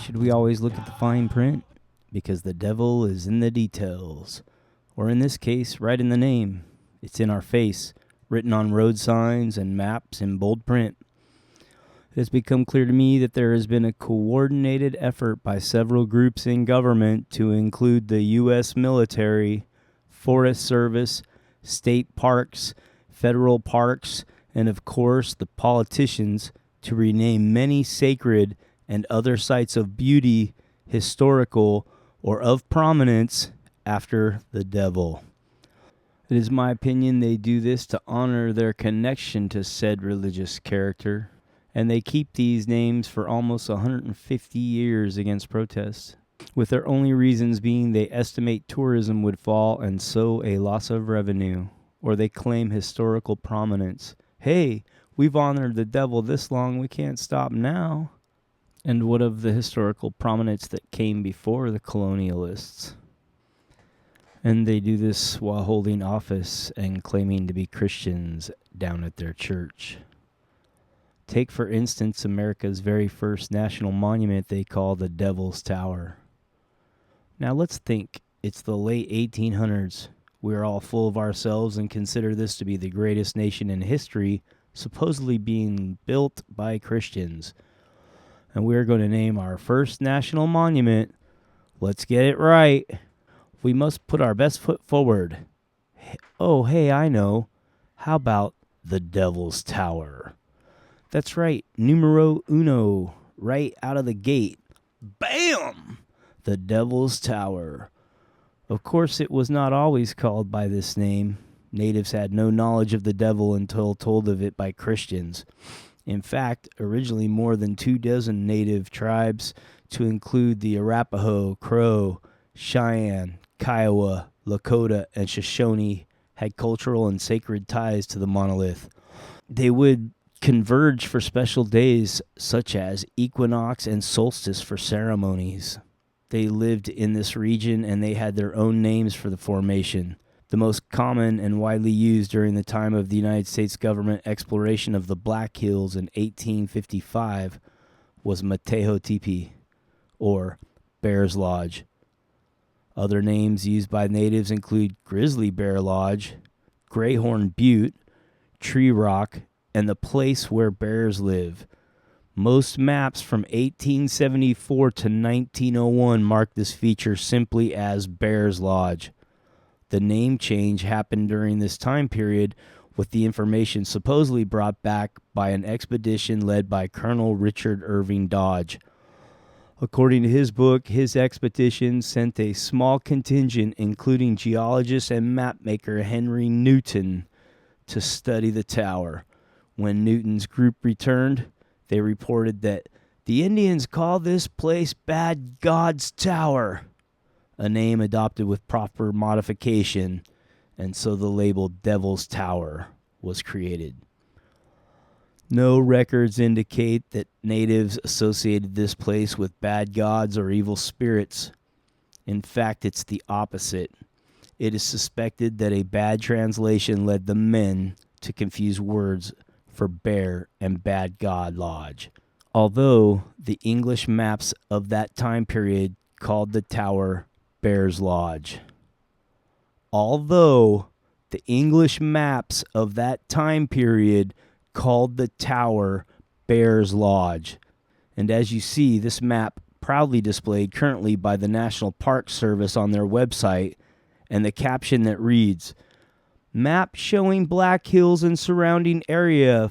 Why should we always look at the fine print? Because the devil is in the details. Or in this case, right in the name. It's in our face, written on road signs and maps in bold print. It has become clear to me that there has been a coordinated effort by several groups in government to include the U.S. military, Forest Service, state parks, federal parks, and of course the politicians to rename many sacred and other sites of beauty, historical, or of prominence after the devil. It is my opinion they do this to honor their connection to said religious character, and they keep these names for almost 150 years against protest, with their only reasons being they estimate tourism would fall and so a loss of revenue, or they claim historical prominence. Hey, we've honored the devil this long, we can't stop now. And what of the historical prominence that came before the colonialists? And they do this while holding office and claiming to be Christians down at their church. Take, for instance, America's very first national monument they call the Devil's Tower. Now let's think, it's the late 1800s. We're all full of ourselves and consider this to be the greatest nation in history, supposedly being built by Christians. And we're going to name our first national monument. Let's get it right. We must put our best foot forward. Oh, hey, I know. How about the Devil's Tower? That's right, numero uno, right out of the gate. Bam! The Devil's Tower. Of course, it was not always called by this name. Natives had no knowledge of the devil until told of it by Christians. In fact, originally more than 24 native tribes, to include the Arapaho, Crow, Cheyenne, Kiowa, Lakota, and Shoshone, had cultural and sacred ties to the monolith. They would converge for special days such as equinox and solstice for ceremonies. They lived in this region and they had their own names for the formation. The most common and widely used during the time of the United States government exploration of the Black Hills in 1855 was Matejo Teepee, or Bear's Lodge. Other names used by natives include Grizzly Bear Lodge, Greyhorn Butte, Tree Rock, and the place where bears live. Most maps from 1874 to 1901 mark this feature simply as Bear's Lodge. The name change happened during this time period, with the information supposedly brought back by an expedition led by Colonel Richard Irving Dodge. According to his book, his expedition sent a small contingent, including geologist and mapmaker Henry Newton, to study the tower. When Newton's group returned, they reported that the Indians call this place Bad God's Tower, a name adopted with proper modification, and so the label Devil's Tower was created. No records indicate that natives associated this place with bad gods or evil spirits. In fact, it's the opposite. It is suspected that a bad translation led the men to confuse words for Bear and Bad God Lodge, although the English maps of that time period called the tower Bear's Lodge. Although the English maps of that time period called the tower Bear's Lodge. And as you see, this map proudly displayed currently by the National Park Service on their website, and the caption that reads, "Map showing Black Hills and surrounding area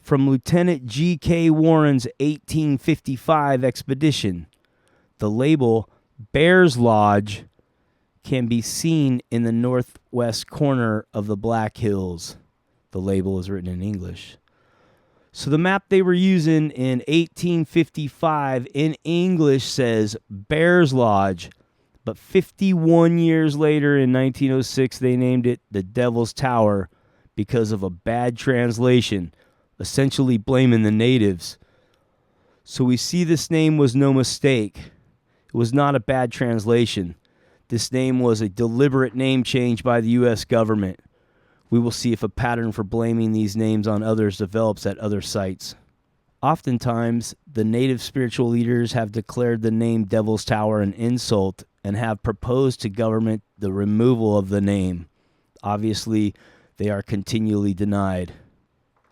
from Lieutenant G.K. Warren's 1855 expedition." The label Bear's Lodge can be seen in the northwest corner of the Black Hills. The label is written in English. So the map they were using in 1855 in English says Bear's Lodge, but 51 years later in 1906 they named it the Devil's Tower because of a bad translation, essentially blaming the natives. So we see this name was no mistake. It was not a bad translation. This name was a deliberate name change by the U.S. government. We will see if a pattern for blaming these names on others develops at other sites. Oftentimes, the native spiritual leaders have declared the name Devil's Tower an insult and have proposed to government the removal of the name. Obviously, they are continually denied.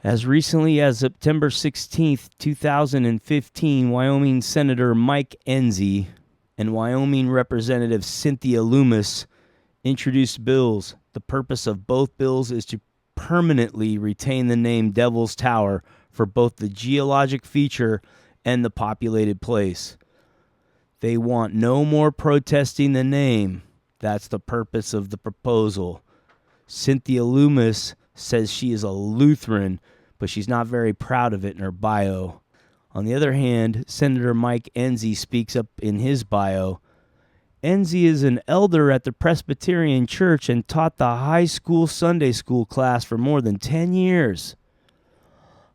As recently as September 16, 2015, Wyoming Senator Mike Enzi and Wyoming Representative Cynthia Loomis introduced bills. The purpose of both bills is to permanently retain the name Devil's Tower for both the geologic feature and the populated place. They want no more protesting the name. That's the purpose of the proposal. Cynthia Loomis says she is a Lutheran, but she's not very proud of it in her bio. On the other hand, Senator Mike Enzi speaks up in his bio. Enzi is an elder at the Presbyterian Church and taught the high school Sunday school class for more than 10 years.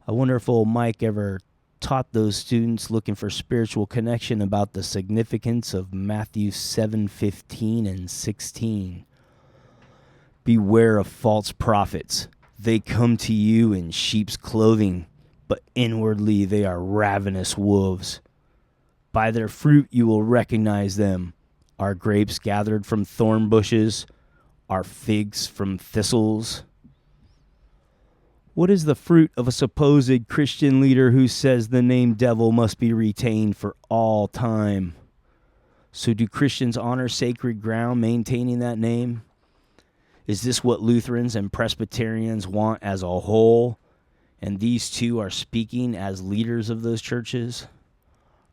I wonder if old Mike ever taught those students looking for spiritual connection about the significance of Matthew 7:15 and 16. Beware of false prophets. They come to you in sheep's clothing, but inwardly they are ravenous wolves. By their fruit you will recognize them. Are grapes gathered from thorn bushes? Are figs from thistles? What is the fruit of a supposed Christian leader who says the name devil must be retained for all time? So do Christians honor sacred ground maintaining that name? Is this what Lutherans and Presbyterians want as a whole? And these two are speaking as leaders of those churches?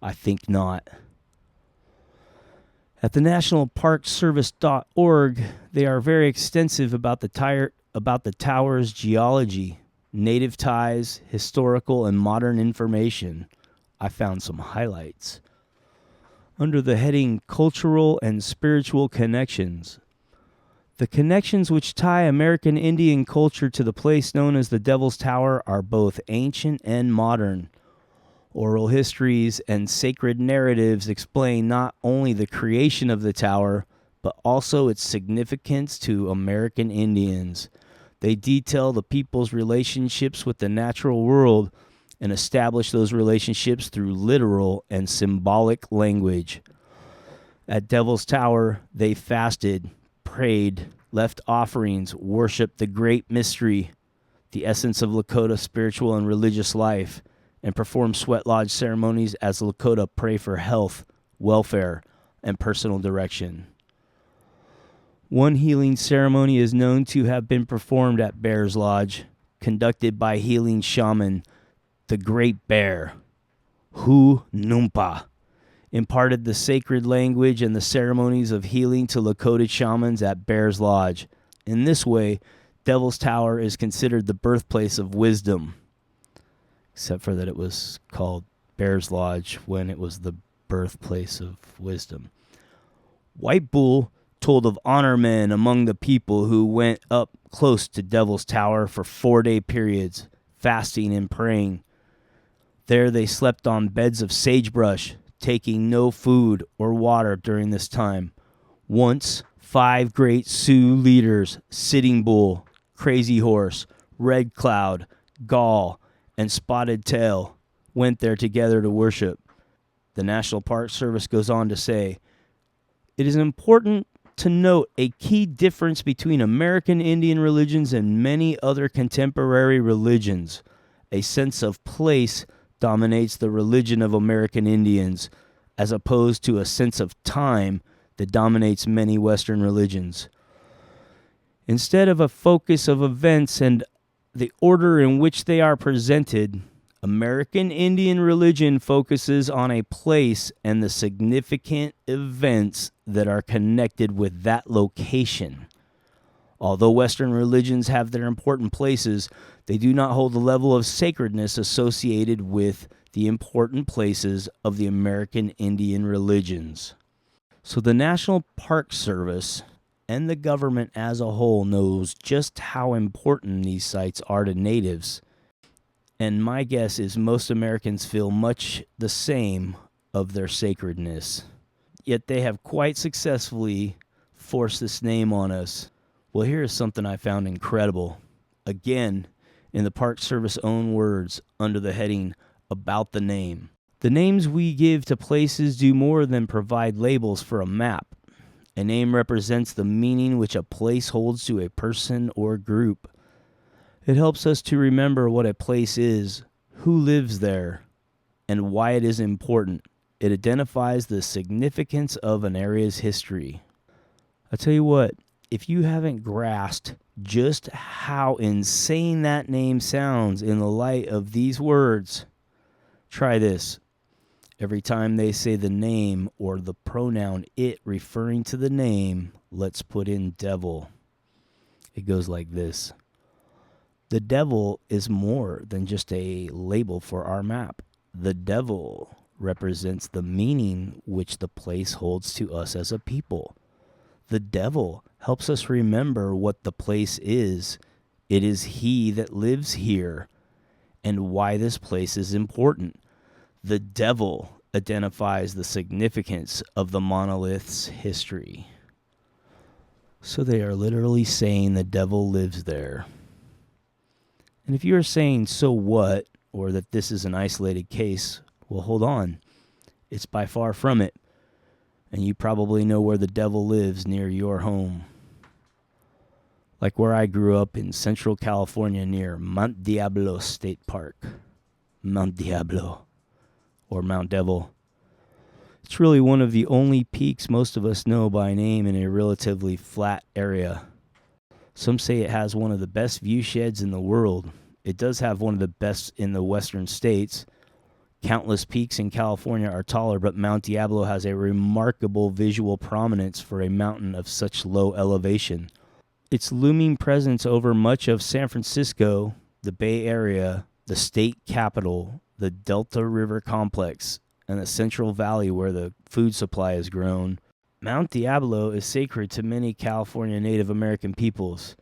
I think not. At the nationalparkservice.org, they are very extensive about the tower's geology, native ties, historical and modern information. I found some highlights. Under the heading Cultural and Spiritual Connections, the connections which tie American Indian culture to the place known as the Devil's Tower are both ancient and modern. Oral histories and sacred narratives explain not only the creation of the tower, but also its significance to American Indians. They detail the people's relationships with the natural world and establish those relationships through literal and symbolic language. At Devil's Tower, they fasted, prayed, left offerings, worshiped the great mystery, the essence of Lakota spiritual and religious life, and performed sweat lodge ceremonies as Lakota pray for health, welfare, and personal direction. One healing ceremony is known to have been performed at Bear's Lodge, conducted by healing shaman, the Great Bear, Hu Numpa, imparted the sacred language and the ceremonies of healing to Lakota shamans at Bear's Lodge. In this way, Devil's Tower is considered the birthplace of wisdom, except for that it was called Bear's Lodge when it was the birthplace of wisdom. White Bull told of honor men among the people who went up close to Devil's Tower for 4-day periods, fasting and praying. There they slept on beds of sagebrush, taking no food or water during this time. Once, 5 great Sioux leaders, Sitting Bull, Crazy Horse, Red Cloud, Gall, and Spotted Tail, went there together to worship. The National Park Service goes on to say, "It is important to note a key difference between American Indian religions and many other contemporary religions. A sense of place dominates the religion of American Indians, as opposed to a sense of time that dominates many Western religions. Instead of a focus of events and the order in which they are presented, American Indian religion focuses on a place and the significant events that are connected with that location. Although Western religions have their important places, they do not hold the level of sacredness associated with the important places of the American Indian religions." So the National Park Service and the government as a whole knows just how important these sites are to natives. And my guess is most Americans feel much the same of their sacredness. Yet they have quite successfully forced this name on us. Well, here is something I found incredible. Again, in the Park Service own words, under the heading, about the name. The names we give to places do more than provide labels for a map. A name represents the meaning which a place holds to a person or group. It helps us to remember what a place is, who lives there, and why it is important. It identifies the significance of an area's history. I tell you what, if you haven't grasped just how insane that name sounds in the light of these words, try this. Every time they say the name or the pronoun it referring to the name, let's put in devil. It goes like this. The devil is more than just a label for our map. The devil represents the meaning which the place holds to us as a people. The devil helps us remember what the place is. It is he that lives here and why this place is important. The devil identifies the significance of the monolith's history. So they are literally saying the devil lives there. And if you are saying, so what, or that this is an isolated case, well, hold on. It's by far from it. And you probably know where the devil lives near your home. Like where I grew up in Central California near Mount Diablo State Park. Mount Diablo, or Mount Devil. It's really one of the only peaks most of us know by name in a relatively flat area. Some say it has one of the best view sheds in the world. It does have one of the best in the western states. Countless peaks in California are taller, but Mount Diablo has a remarkable visual prominence for a mountain of such low elevation. Its looming presence over much of San Francisco, the Bay Area, the state capital, the Delta River complex, and the Central Valley where the food supply is grown. Mount Diablo is sacred to many California Native American peoples.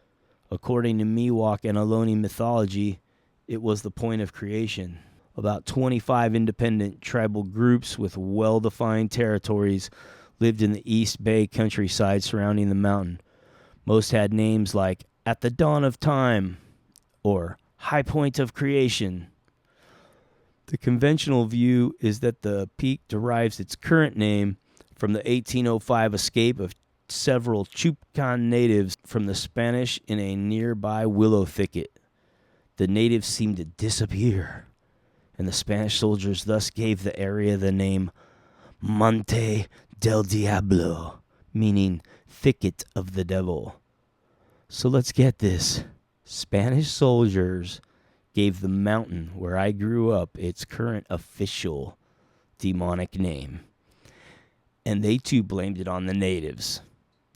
According to Miwok and Ohlone mythology, it was the point of creation. About 25 independent tribal groups with well-defined territories lived in the East Bay countryside surrounding the mountain. Most had names like At the Dawn of Time or High Point of Creation. The conventional view is that the peak derives its current name from the 1805 escape of several Chupcan natives from the Spanish in a nearby willow thicket. The natives seemed to disappear, and the Spanish soldiers thus gave the area the name Monte del Diablo, meaning thicket of the devil. So let's get this. Spanish soldiers gave the mountain where I grew up its current official demonic name. And they too blamed it on the natives.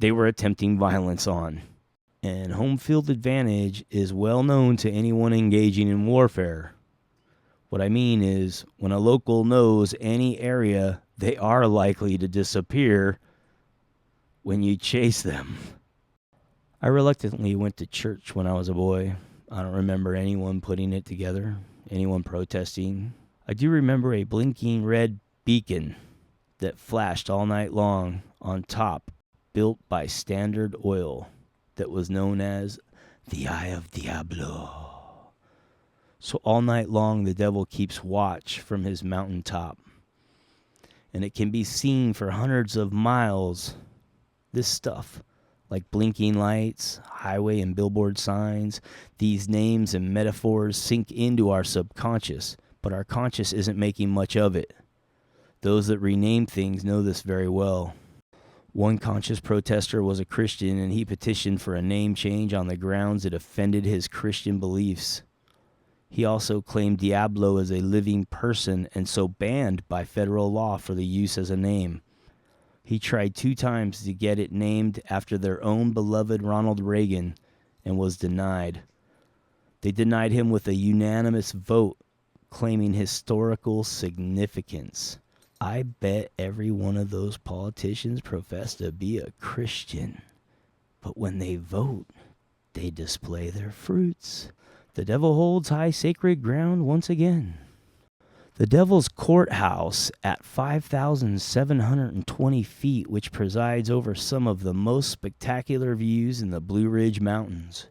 They were attempting violence on. And home field advantage is well known to anyone engaging in warfare. What I mean is, when a local knows any area, they are likely to disappear when you chase them. I reluctantly went to church when I was a boy. I don't remember anyone putting it together, anyone protesting. I do remember a blinking red beacon that flashed all night long on top, built by Standard Oil, that was known as the Eye of Diablo. So all night long the devil keeps watch from his mountaintop, and it can be seen for hundreds of miles. This stuff, like blinking lights, highway and billboard signs, these names and metaphors sink into our subconscious, but our conscious isn't making much of it. Those that rename things know this very well. One conscious protester was a Christian, and he petitioned for a name change on the grounds it offended his Christian beliefs. He also claimed Diablo as a living person and so banned by federal law for the use as a name. He tried 2 times to get it named after their own beloved Ronald Reagan and was denied. They denied him with a unanimous vote, claiming historical significance. I bet every one of those politicians profess to be a Christian, but when they vote, they display their fruits. The devil holds high sacred ground once again. The Devil's Courthouse at 5,720 feet, which presides over some of the most spectacular views in the Blue Ridge Mountains.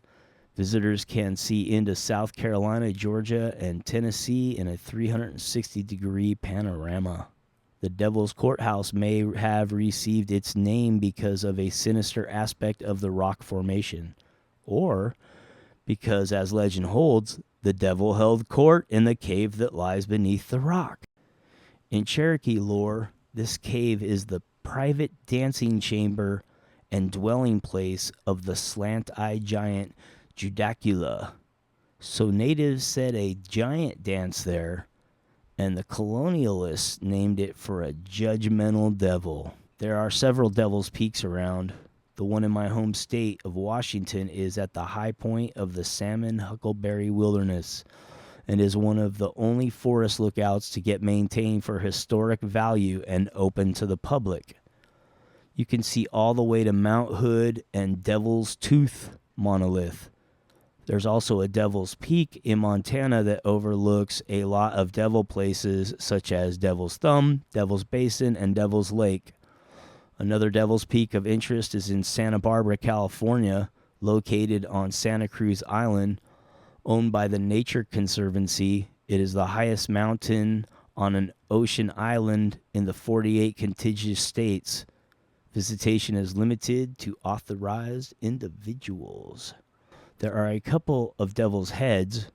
Visitors can see into South Carolina, Georgia, and Tennessee in a 360-degree panorama. The Devil's Courthouse may have received its name because of a sinister aspect of the rock formation, or because, as legend holds, the devil held court in the cave that lies beneath the rock. In Cherokee lore, this cave is the private dancing chamber and dwelling place of the slant-eyed giant Judacula. So natives said a giant danced there, and the colonialists named it for a judgmental devil. There are several Devil's Peaks around. The one in my home state of Washington is at the high point of the Salmon Huckleberry Wilderness and is one of the only forest lookouts to get maintained for historic value and open to the public. You can see all the way to Mount Hood and Devil's Tooth monolith. There's also a Devil's Peak in Montana that overlooks a lot of devil places such as Devil's Thumb, Devil's Basin, and Devil's Lake. Another Devil's Peak of interest is in Santa Barbara, California, located on Santa Cruz Island, owned by the Nature Conservancy. It is the highest mountain on an ocean island in the 48 contiguous states. Visitation is limited to authorized individuals. There are a couple of Devil's Heads,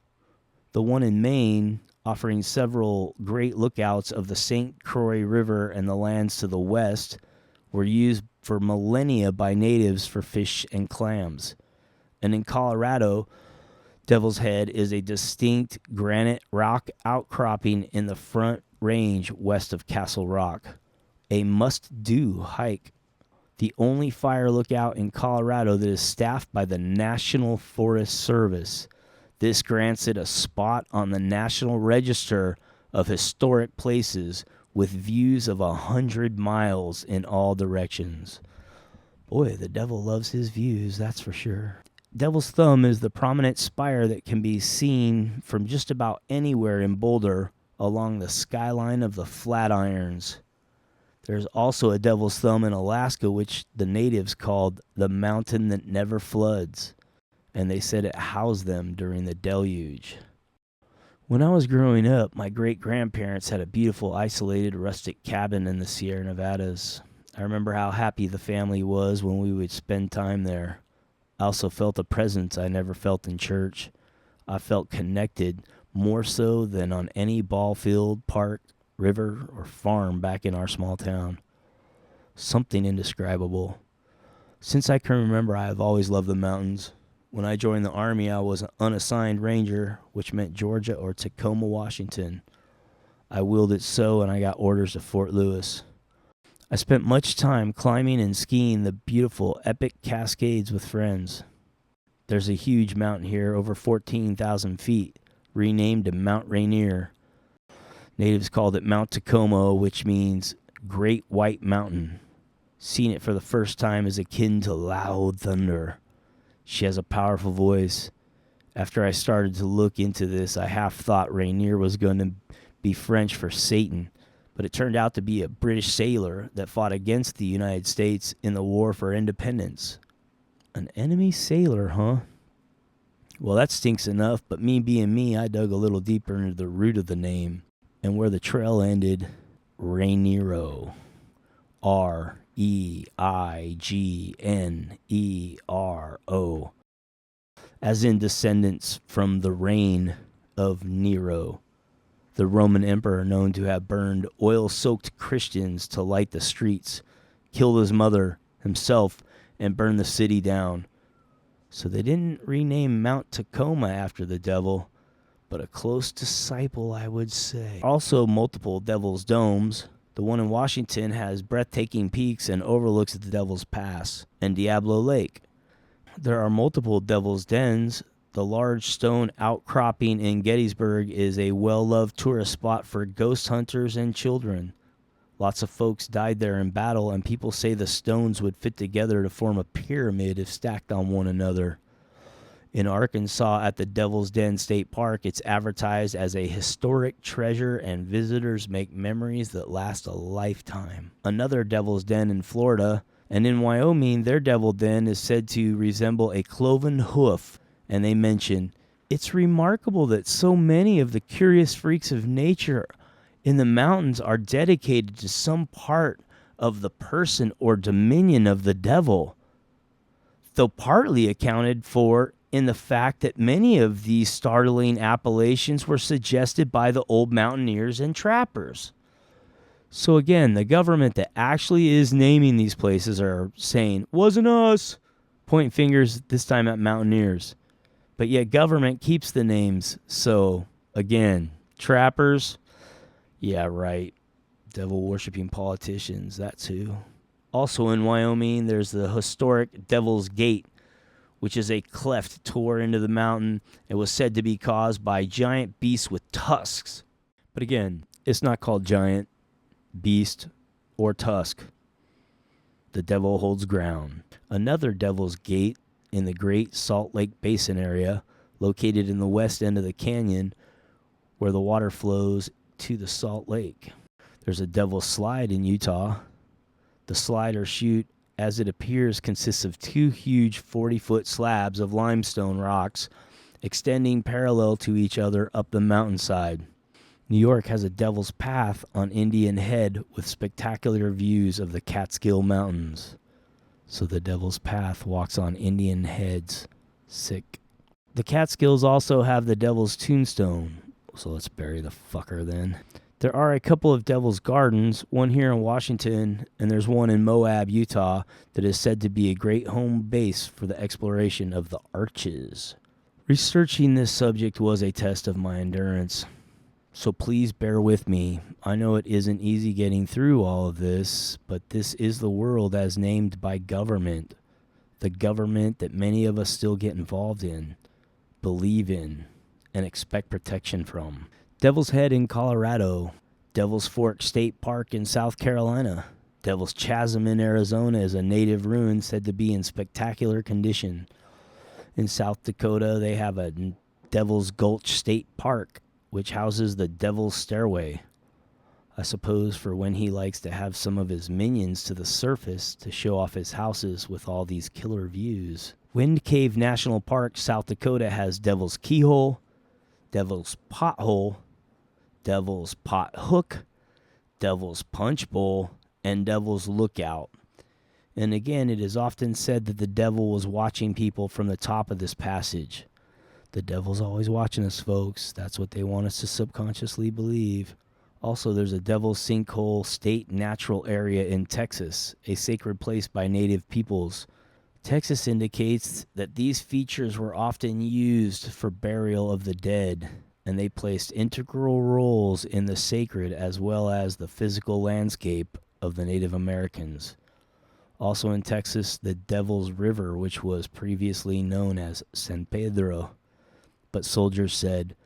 the one in Maine offering several great lookouts of the St. Croix River and the lands to the west, were used for millennia by natives for fish and clams. And in Colorado, Devil's Head is a distinct granite rock outcropping in the Front Range west of Castle Rock. A must-do hike. The only fire lookout in Colorado that is staffed by the National Forest Service. This grants it a spot on the National Register of Historic Places with views of 100 miles in all directions. Boy, the devil loves his views, that's for sure. Devil's Thumb is the prominent spire that can be seen from just about anywhere in Boulder along the skyline of the Flatirons. There's also a Devil's Thumb in Alaska, which the natives called the mountain that never floods, and they said it housed them during the deluge. When I was growing up, my great-grandparents had a beautiful isolated rustic cabin in the Sierra Nevadas. I remember how happy the family was when we would spend time there. I also felt a presence I never felt in church. I felt connected more so than on any ball field, park, river, or farm back in our small town. Something indescribable. Since I can remember, I have always loved the mountains. When I joined the Army, I was an unassigned ranger, which meant Georgia or Tacoma, Washington. I willed it so, and I got orders to Fort Lewis. I spent much time climbing and skiing the beautiful, epic Cascades with friends. There's a huge mountain here, over 14,000 feet, renamed to Mount Rainier. Natives called it Mount Tacoma, which means Great White Mountain. Seeing it for the first time is akin to loud thunder. She has a powerful voice. After I started to look into this, I half thought Rainier was going to be French for Satan, but it turned out to be a British sailor that fought against the United States in the War for Independence. An enemy sailor, huh? Well, that stinks enough, but me being me, I dug a little deeper into the root of the name. And where the trail ended, Rainiero. Reignero. As in descendants from the reign of Nero, the Roman emperor known to have burned oil-soaked Christians to light the streets, killed his mother, himself, and burned the city down. So they didn't rename Mount Tacoma after the devil, but a close disciple, I would say. Also, multiple Devil's Domes. The one in Washington has breathtaking peaks and overlooks the Devil's Pass and Diablo Lake. There are multiple Devil's Dens. The large stone outcropping in Gettysburg is a well-loved tourist spot for ghost hunters and children. Lots of folks died there in battle, and people say the stones would fit together to form a pyramid if stacked on one another. In Arkansas at the Devil's Den State Park, it's advertised as a historic treasure, and visitors make memories that last a lifetime. Another Devil's Den in Florida, and in Wyoming, their Devil Den is said to resemble a cloven hoof And they mention, it's remarkable that so many of the curious freaks of nature in the mountains are dedicated to some part of the person or dominion of the devil, though partly accounted for in the fact that many of these startling appellations were suggested by the old mountaineers and trappers. So again, the government that actually is naming these places are saying, wasn't us, pointing fingers, this time at mountaineers. But yet government keeps the names. So again, trappers, yeah, right. Devil-worshipping politicians, that's who. Also in Wyoming, there's the historic Devil's Gate, which is a cleft tore into the mountain. It was said to be caused by giant beasts with tusks. But again, it's not called giant, beast, or tusk. The devil holds ground. Another Devil's Gate in the Great Salt Lake Basin area, located in the west end of the canyon where the water flows to the Salt Lake. There's a Devil's Slide in Utah. The slide or chute, as it appears, consists of two huge 40-foot slabs of limestone rocks extending parallel to each other up the mountainside. New York has a Devil's Path on Indian Head with spectacular views of the Catskill Mountains. So the Devil's Path walks on Indian Heads. Sick. The Catskills also have the Devil's Tombstone. So let's bury the fucker then. There are a couple of Devil's Gardens, one here in Washington, and there's one in Moab, Utah, that is said to be a great home base for the exploration of the Arches. Researching this subject was a test of my endurance, so please bear with me. I know it isn't easy getting through all of this, but this is the world as named by government, the government that many of us still get involved in, believe in, and expect protection from. Devil's Head in Colorado, Devil's Fork State Park in South Carolina, Devil's Chasm in Arizona is a native ruin said to be in spectacular condition. In South Dakota, they have a Devil's Gulch State Park, which houses the Devil's Stairway. I suppose for when he likes to have some of his minions to the surface to show off his houses with all these killer views. Wind Cave National Park, South Dakota has Devil's Keyhole, Devil's Pothole, Devil's Pot Hook, Devil's Punch Bowl, and Devil's Lookout. And again, it is often said that the devil was watching people from the top of this passage. The devil's always watching us, folks. That's what they want us to subconsciously believe. Also, there's a Devil's Sinkhole State Natural Area in Texas, a sacred place by native peoples. Texas indicates that these features were often used for burial of the dead, and they placed integral roles in the sacred as well as the physical landscape of the Native Americans. Also in Texas, the Devil's River, which was previously known as San Pedro. But soldiers said,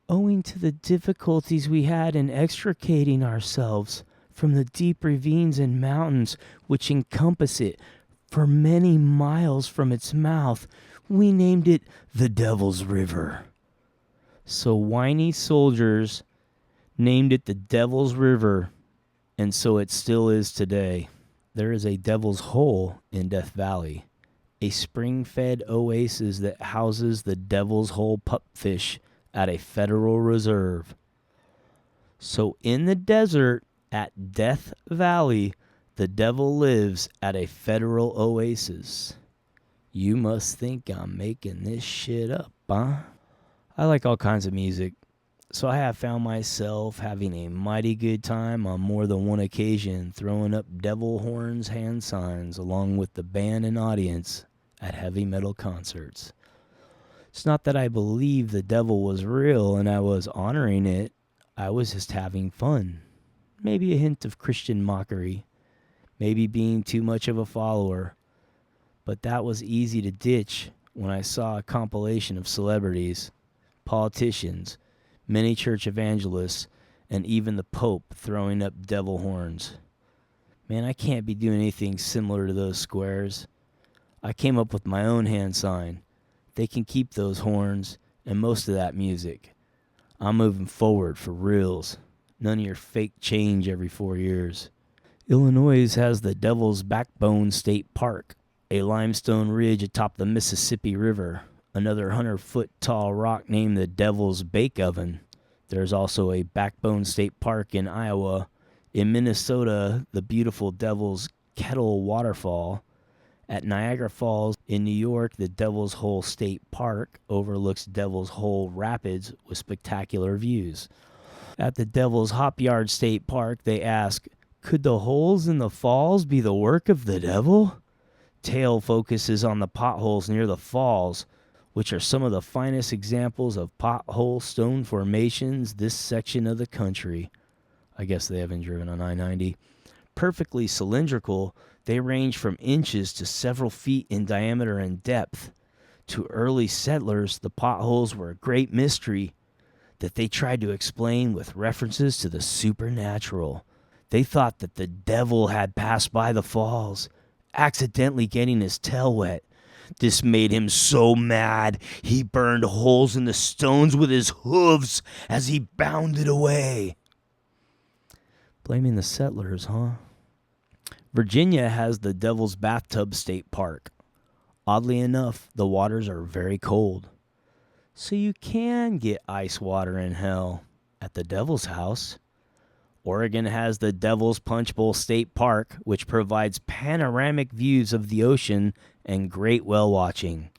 owing to the difficulties we had in extricating ourselves from the deep ravines and mountains which encompass it for many miles from its mouth, we named it the Devil's River. So whiny soldiers named it the Devil's River, and so it still is today. There is a Devil's Hole in Death Valley, a spring-fed oasis that houses the Devil's Hole pupfish at a federal reserve. So in the desert at Death Valley, the devil lives at a federal oasis. You must think I'm making this shit up, huh? I like all kinds of music, so I have found myself having a mighty good time on more than one occasion throwing up devil horns hand signs along with the band and audience at heavy metal concerts. It's not that I believe the devil was real and I was honoring it. I was just having fun. Maybe a hint of Christian mockery. Maybe being too much of a follower. But that was easy to ditch when I saw a compilation of celebrities, politicians, many church evangelists, and even the Pope throwing up devil horns. Man, I can't be doing anything similar to those squares. I came up with my own hand sign. They can keep those horns and most of that music. I'm moving forward for reals. None of your fake change every 4 years. Illinois has the Devil's Backbone State Park, a limestone ridge atop the Mississippi River, another 100-foot tall rock named the Devil's Bake Oven. There's also a Backbone State Park in Iowa. In Minnesota, the beautiful Devil's Kettle Waterfall. At Niagara Falls in New York, the Devil's Hole State Park overlooks Devil's Hole Rapids with spectacular views. At the Devil's Hop Yard State Park, they ask, could the holes in the falls be the work of the devil? Tale focuses on the potholes near the falls, which are some of the finest examples of pothole stone formations this section of the country. I guess they haven't driven on I-90. Perfectly cylindrical, they range from inches to several feet in diameter and depth. To early settlers, the potholes were a great mystery that they tried to explain with references to the supernatural. They thought that the devil had passed by the falls, accidentally getting his tail wet. This made him so mad, he burned holes in the stones with his hooves as he bounded away. Blaming the settlers, huh? Virginia has the Devil's Bathtub State Park. Oddly enough, the waters are very cold. So you can get ice water in hell at the Devil's House. Oregon has the Devil's Punch Bowl State Park, which provides panoramic views of the ocean and great whale watching.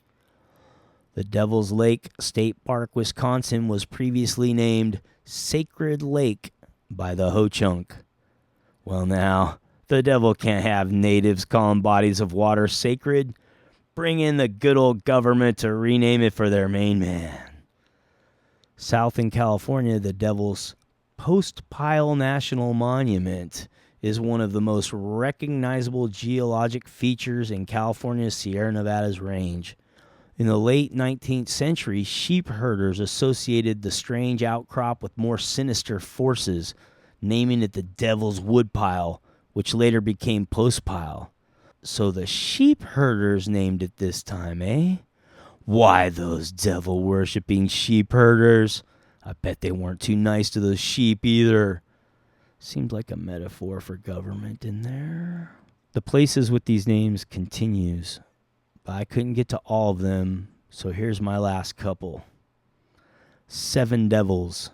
The Devil's Lake State Park, Wisconsin, was previously named Sacred Lake by the Ho-Chunk. Well, now, the devil can't have natives calling bodies of water sacred. Bring in the good old government to rename it for their main man. South in California, the Devil's Post Pile National Monument is one of the most recognizable geologic features in California's Sierra Nevadas range. In the late 19th century, sheep herders associated the strange outcrop with more sinister forces, naming it the Devil's Woodpile, which later became Post Pile. So the sheep herders named it this time, eh? Why, those devil-worshipping sheep herders. I bet they weren't too nice to those sheep either. Seems like a metaphor for government in there. The places with these names continues, but I couldn't get to all of them, so here's my last couple. 7 devils.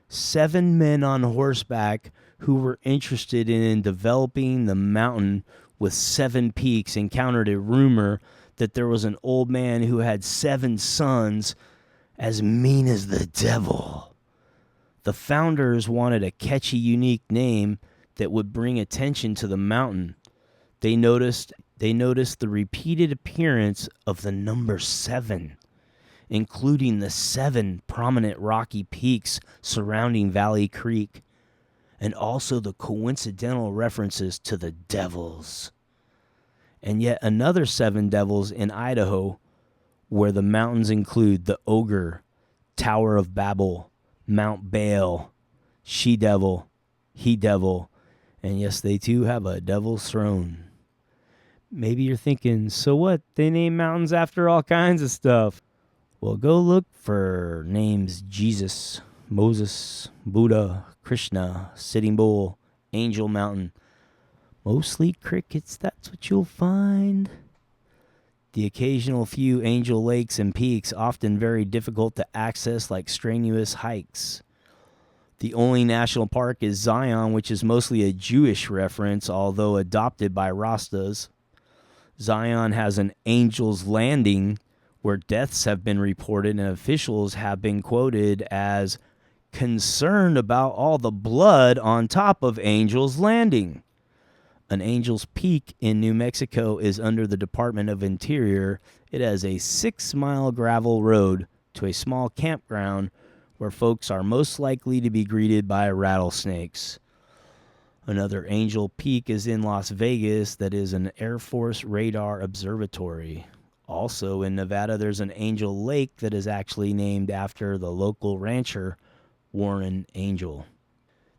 7 men on horseback who were interested in developing the mountain with 7 peaks encountered a rumor that there was an old man who had 7 sons as mean as the devil. The founders wanted a catchy, unique name that would bring attention to the mountain. They noticed the repeated appearance of the number 7, including the 7 prominent rocky peaks surrounding Valley Creek, and also the coincidental references to the devils. And yet another 7 devils in Idaho, where the mountains include the Ogre, Tower of Babel, Mount Baal, She-Devil, He-Devil, and yes, they too have a devil's throne. Maybe you're thinking, so what? They name mountains after all kinds of stuff. Well, go look for names Jesus, Moses, Buddha, Krishna, Sitting Bull, Angel Mountain. Mostly crickets, that's what you'll find. The occasional few angel lakes and peaks, often very difficult to access like strenuous hikes. The only national park is Zion, which is mostly a Jewish reference, although adopted by Rastas. Zion has an Angel's Landing, where deaths have been reported and officials have been quoted as concerned about all the blood on top of Angel's Landing. An Angel's Peak in New Mexico is under the Department of Interior. It has a 6-mile gravel road to a small campground where folks are most likely to be greeted by rattlesnakes. Another Angel Peak is in Las Vegas that is an Air Force radar observatory. Also in Nevada, there's an Angel Lake that is actually named after the local rancher, Warren Angel.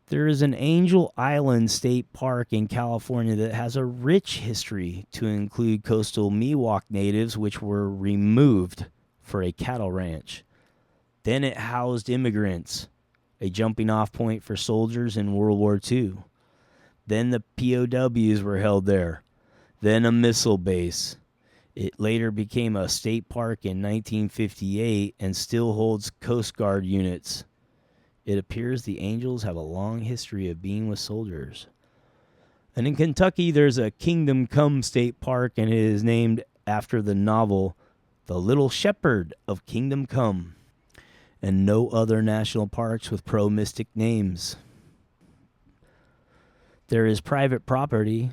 There is an Angel Island State Park in California that has a rich history to include coastal Miwok natives which were removed for a cattle ranch. Then it housed immigrants, a jumping off point for soldiers in World War II. Then the POWs were held there. Then a missile base. It later became a state park in 1958 and still holds Coast Guard units. It appears the Angels have a long history of being with soldiers. And in Kentucky, there's a Kingdom Come State Park, and it is named after the novel The Little Shepherd of Kingdom Come. And no other national parks with pro-mystic names. There is private property.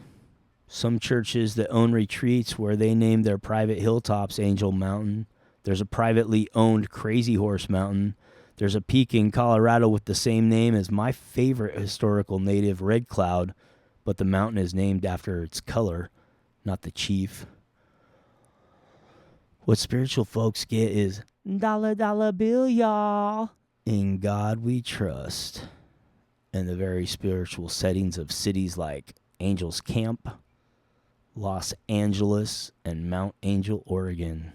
Some churches that own retreats where they name their private hilltops Angel Mountain. There's a privately owned Crazy Horse Mountain. There's a peak in Colorado with the same name as my favorite historical native, Red Cloud, but the mountain is named after its color, not the chief. What spiritual folks get is dollar, dollar bill, y'all. In God we trust. And the very spiritual settings of cities like Angels Camp, Los Angeles, and Mount Angel, Oregon.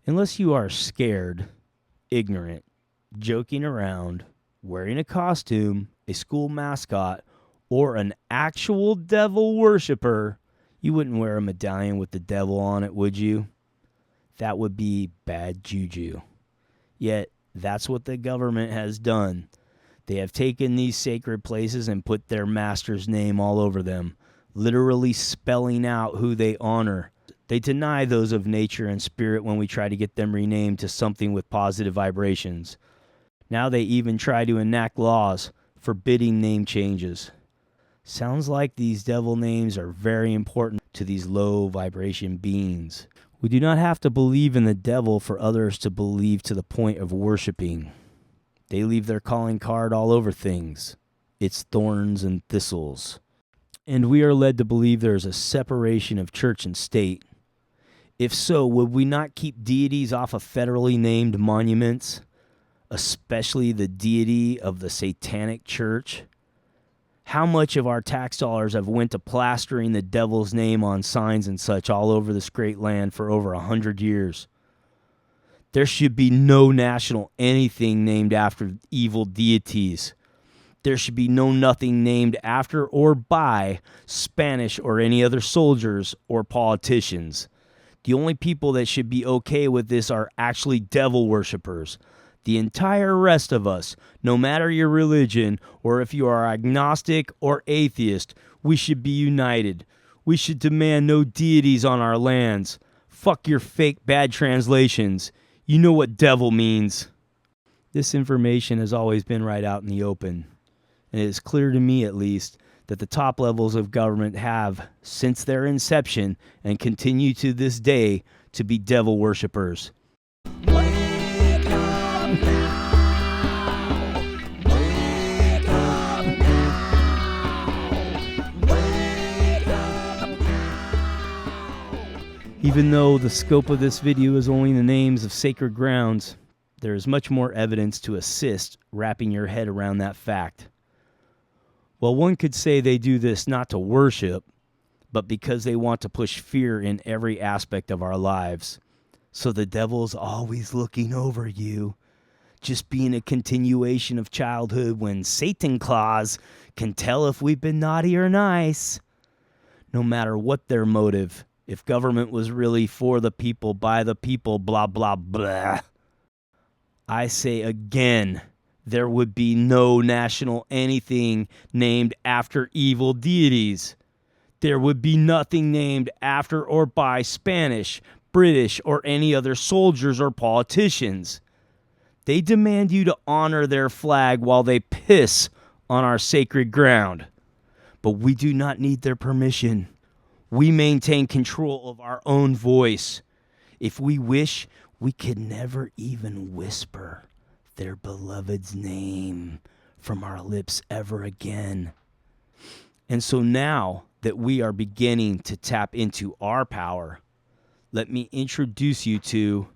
Unless you are scared, ignorant, joking around, wearing a costume, a school mascot, or an actual devil worshiper, you wouldn't wear a medallion with the devil on it, would you? That would be bad juju. Yet, that's what the government has done. They have taken these sacred places and put their master's name all over them, literally spelling out who they honor. They deny those of nature and spirit when we try to get them renamed to something with positive vibrations. Now they even try to enact laws forbidding name changes. Sounds like these devil names are very important to these low vibration beings. We do not have to believe in the devil for others to believe to the point of worshiping. They leave their calling card all over things. It's thorns and thistles. And we are led to believe there is a separation of church and state. If so, would we not keep deities off of federally named monuments, especially the deity of the satanic church? How much of our tax dollars have went to plastering the devil's name on signs and such all over this great land for over 100 years? There should be no national anything named after evil deities. There should be no nothing named after or by Spanish or any other soldiers or politicians. The only people that should be okay with this are actually devil worshippers. The entire rest of us, no matter your religion or if you are agnostic or atheist, we should be united. We should demand no deities on our lands. Fuck your fake bad translations. You know what devil means. This information has always been right out in the open. And it is clear to me, at least, that the top levels of government have, since their inception, and continue to this day, to be devil worshippers. Wake up now! Wake up now! Wake up now! Even though the scope of this video is only the names of sacred grounds, there is much more evidence to assist wrapping your head around that fact. Well, one could say they do this not to worship, but because they want to push fear in every aspect of our lives. So the devil's always looking over you, just being a continuation of childhood when Satan Claus can tell if we've been naughty or nice. No matter what their motive, if government was really for the people, by the people, blah, blah, blah. I say again, there would be no national anything named after evil deities. There would be nothing named after or by Spanish, British, or any other soldiers or politicians. They demand you to honor their flag while they piss on our sacred ground. But we do not need their permission. We maintain control of our own voice. If we wish, we could never even whisper their beloved's name from our lips ever again. And so now that we are beginning to tap into our power, let me introduce you to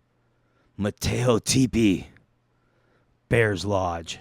Mateo Tipi, Bears Lodge.